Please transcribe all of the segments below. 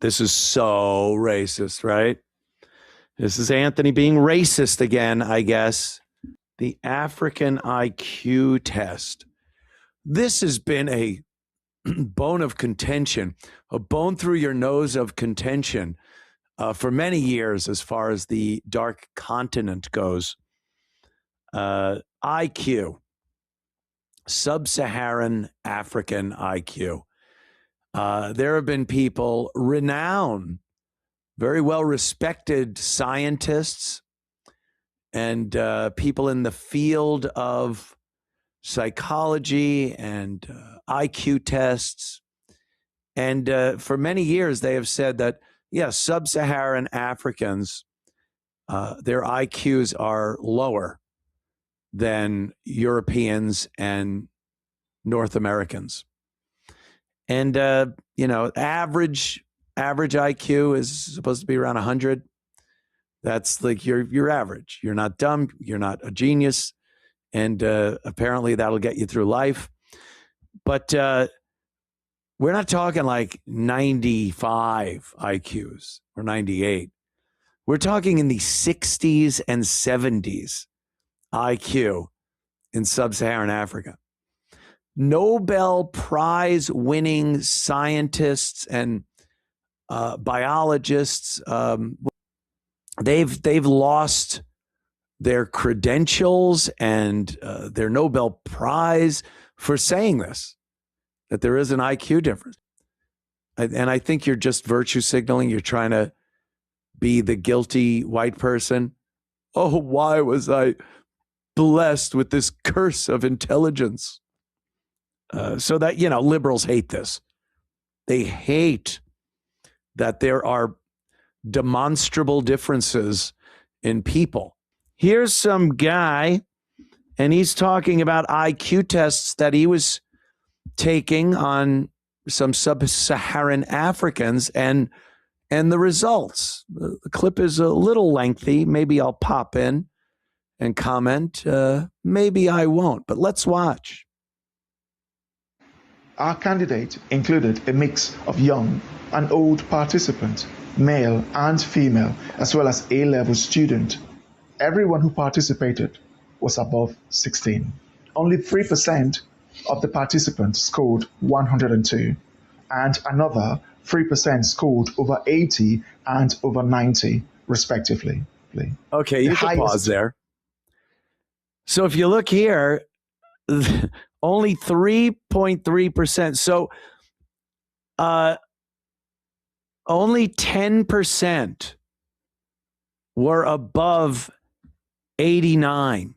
This is so racist, right? This is Anthony being racist again, I guess. The African IQ test. This has been a bone of contention, a bone through your nose of contention for many years as far as the dark continent goes. IQ, sub-Saharan African IQ. There have been people, renowned, very well-respected scientists and people in the field of psychology and IQ tests. And for many years, they have said that, yes, sub-Saharan Africans, their IQs are lower than Europeans and North Americans. And, average IQ is supposed to be around 100. That's like your average. You're not dumb. You're not a genius. And apparently that'll get you through life. But we're not talking like 95 IQs or 98. We're talking in the 60s and 70s IQ in sub-Saharan Africa. Nobel Prize winning scientists and biologists, they've lost their credentials and their Nobel Prize for saying this, that there is an IQ difference. And I think you're just virtue signaling. You're trying to be the guilty white person. Oh, why was I blessed with this curse of intelligence? So that, liberals hate this. They hate that there are demonstrable differences in people. Here's some guy, and he's talking about IQ tests that he was taking on some sub-Saharan Africans and the results. The clip is a little lengthy. Maybe I'll pop in and comment. Maybe I won't, but let's watch. Our candidate included a mix of young and old participants, male and female, as well as A-level student. Everyone who participated was above 16. Only 3% of the participants scored 102, and another 3% scored over 80 and over 90, respectively. Okay, you can pause there. So if you look here, only 3.3%. So only 10% were above 89.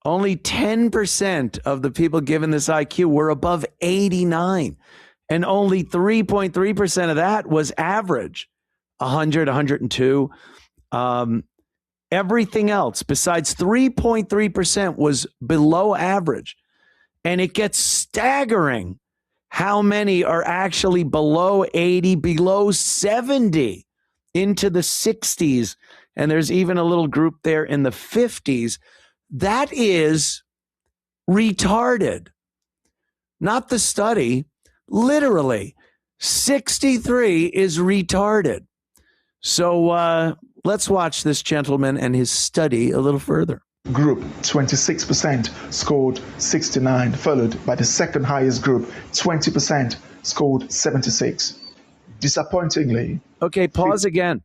Only 10% of the people given this IQ were above 89. And only 3.3% of that was average, 100, 102. Everything else besides 3.3% was below average. And it gets staggering how many are actually below 80, below 70, into the 60s. And there's even a little group there in the 50s. That is retarded. Not the study. Literally, 63 is retarded. So let's watch this gentleman and his study a little further. Group 26% scored 69, followed by the second highest group, 20% scored 76. Disappointingly. Okay, pause again.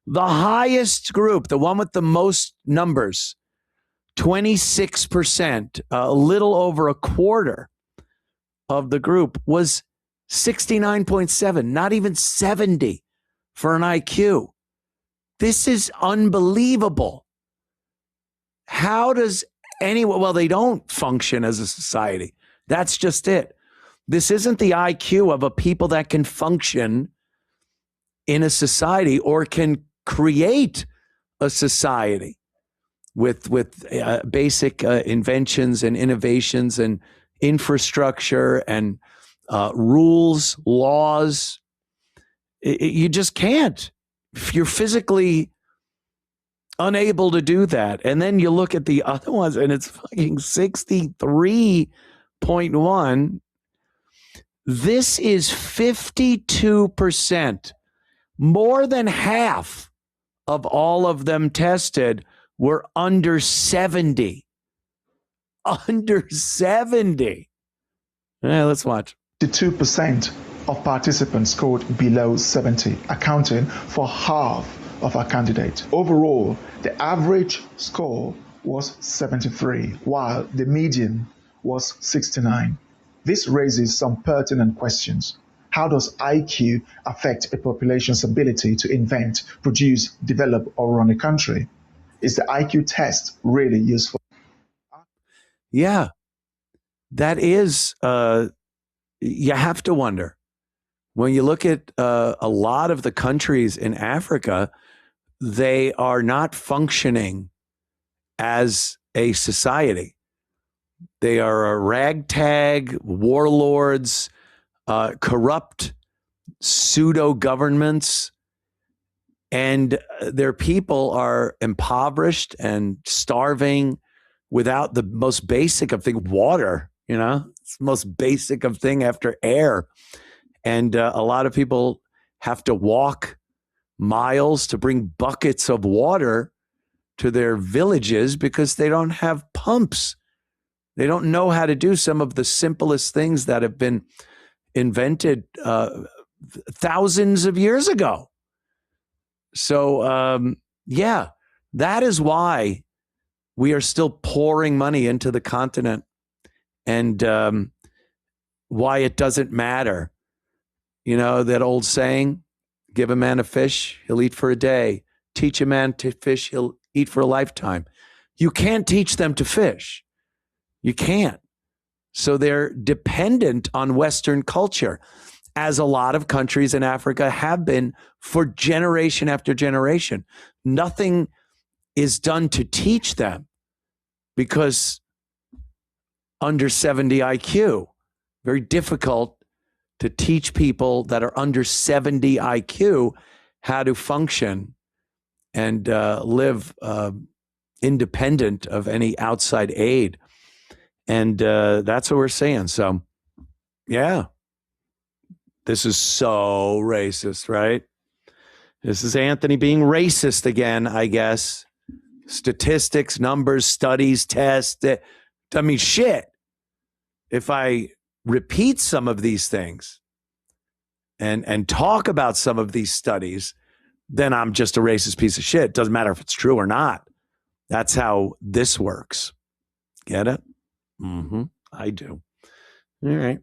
The highest group, the one with the most numbers, 26%, a little over a quarter of the group, was 69.7, not even 70 for an IQ. This is unbelievable. How does anyone, well, they don't function as a society. That's just it. This isn't the IQ of a people that can function in a society or can create a society with basic inventions and innovations and infrastructure and rules, laws. You just can't. If you're physically unable to do that. And then you look at the other ones and it's fucking 63.1. This is 52%. More than half of all of them tested were under 70. Under 70. Let's watch. 2% of participants scored below 70, accounting for half of our candidates. Overall, the average score was 73, while the median was 69. This raises some pertinent questions. How does IQ affect a population's ability to invent, produce, develop, or run a country? Is the IQ test really useful? Yeah, that is, you have to wonder. When you look at a lot of the countries in Africa, they are not functioning as a society. They are a ragtag, warlords, corrupt pseudo governments, and their people are impoverished and starving without the most basic of things, water. It's the most basic of thing after air. And a lot of people have to walk miles to bring buckets of water to their villages because they don't have pumps. They don't know how to do some of the simplest things that have been invented thousands of years ago. So, yeah, that is why we are still pouring money into the continent, and why it doesn't matter. That old saying, give a man a fish, he'll eat for a day. Teach a man to fish, he'll eat for a lifetime. You can't teach them to fish. You can't. So they're dependent on Western culture, as a lot of countries in Africa have been for generation after generation. Nothing is done to teach them because under 70 IQ, very difficult to teach people that are under 70 IQ how to function and live independent of any outside aid. And that's what we're saying. So, yeah, this is so racist, right? This is Anthony being racist again, I guess. Statistics, numbers, studies, tests. I mean, shit. If I repeat some of these things and talk about some of these studies, then I'm just a racist piece of shit. Doesn't matter if it's true or not. That's how this works. Get it? I do. All right.